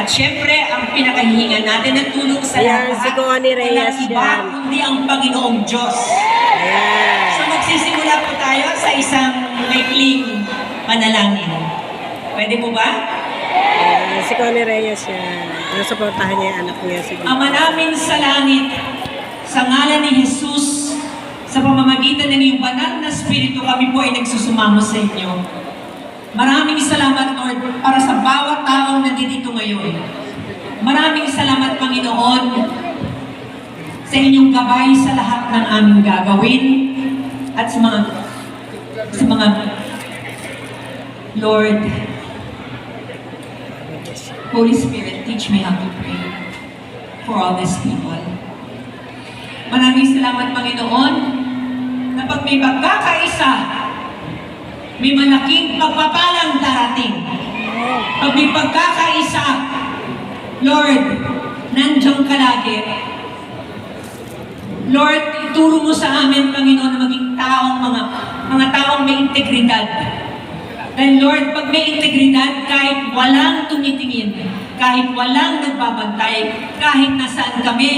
At syempre, ang pinakahihingan natin ng tulong sa Ayan, si Connie Reyes iba, dyan. kundi ang Panginoong Diyos. Ayan. So magsisimula po tayo sa isang maikling panalangin. Pwede po ba? Ayan, si Connie Reyes yan. Nasuportahan niya yung anak niya. Sige. Ama namin sa langit, sa ngalan ni Jesus, sa pamamagitan ng iyong banal na Espiritu, kami po ay nagsusumamo sa inyo. Maraming salamat, Lord, para sa bawat taong nandito ngayon. Maraming salamat, Panginoon, sa inyong gabay sa lahat ng aming gagawin at sa mga Lord, Holy Spirit, teach me how to pray for all these people. Maraming salamat, Panginoon, na pag may pagkakaisa, may malaking pagpapalang darating. Pag may pagkakaisa, Lord, nandiyan ka lagi. Lord, ituro mo sa amin, Panginoon, na maging mga taong may integridad. And Lord, pag may integridad, kahit walang tumitingin, kahit walang nagbabantay, kahit nasaan kami,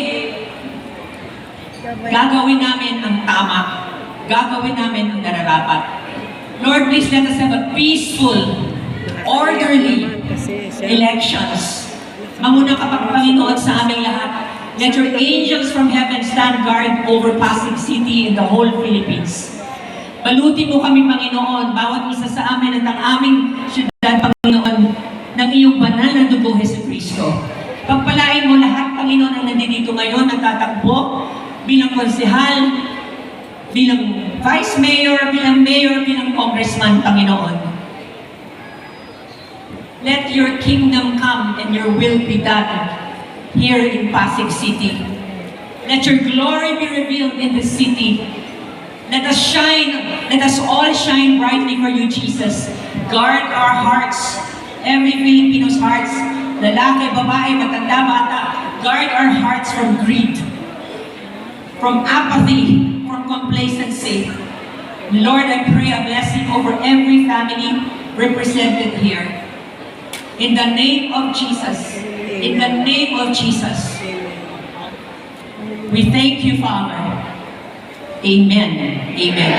gagawin namin ang tama. Gagawin namin ang nararapat. Lord, please let us have a peaceful, orderly elections. Mamuna ka pa, Panginoon, sa aming lahat. Let your angels from heaven stand guard over Pasig City and the whole Philippines. Balutin mo kami, Panginoon, bawat isa sa amin at ang aming syudad, Panginoon, ng iyong banal na dugo, Jesucristo. Pagpalain mo lahat, Panginoon, ang nandito ngayon, nagtatakbo bilang konsehal, bilang vice mayor, bilang mayor, bilang congressman, Panginoon. Let your kingdom come and your will be done here in Pasig City. Let your glory be revealed in the city. Let us all shine brightly for you, Jesus. Guard our hearts, every Filipino's hearts, lalaki, babae, matanda, bata. Guard our hearts from greed, from apathy, from complacency. Lord, I pray a blessing over every family represented here. In the name of Jesus. In the name of Jesus. We thank you, Father. Amen. Amen.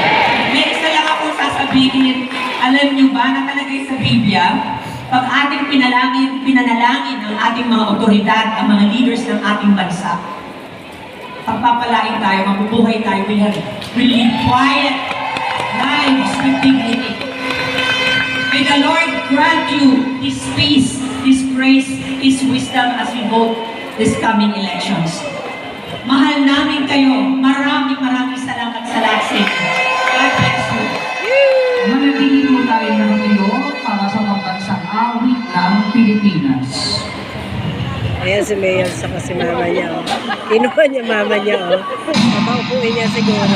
May isa lang akong sasabihin. Alam niyo ba, nakalagay sa Biblia, pag ating pinanalangin ang ating mga otoridad, ang mga leaders ng ating bansa, pagpapalain tayo, mabubuhay tayo, we'll live quiet lives with dignity. May the Lord grant you His peace, His grace, His wisdom as we vote this coming elections. Mahal namin kayo. Maraming salamat sa lahat sa inyo. God bless you. Manatili po tayo ng kayo para sa pagbansang awit ng Pilipinas. Ayan si Mayor sa si mama niya. Oh. Kinuha niya mama niya. Oh. Mapaupuin niya siguro.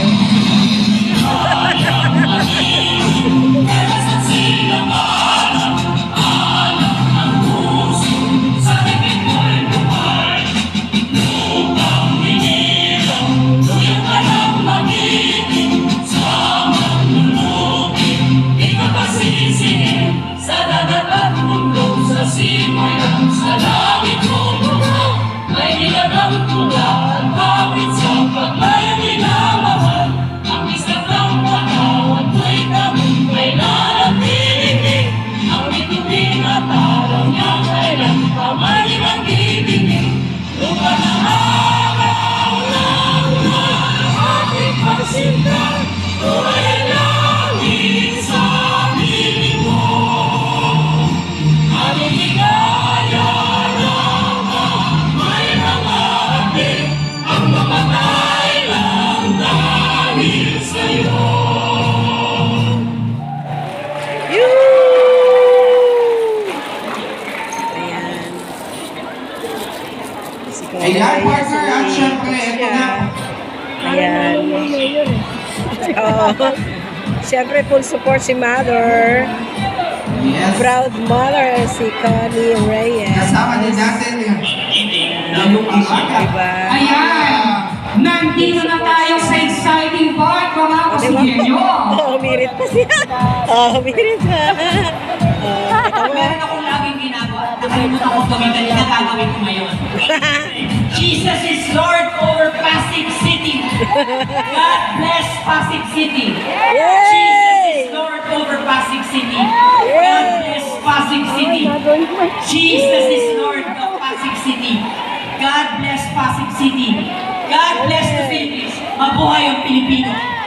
Ayan, partner, at syempre, ito na. Ayan. Oo. Siyempre, full support si Mother. Yes. Proud mother si Connie Reyes. Kasama din natin yung Amaga. Diba? Ayan! Nandito na tayo sa exciting part, mga kasigilyo. Umirit pa siya. Umirit pa. Meron akong laging ginagawa. nakalimutan ko gawin kanina, gagawin ko ngayon. Jesus is Lord over Pasig City. God bless Pasig City. Jesus is Lord over Pasig City. God bless Pasig City. Jesus is Lord of Pasig City. God bless Pasig City. God bless the Philippines. Mabuhay ang Pilipino.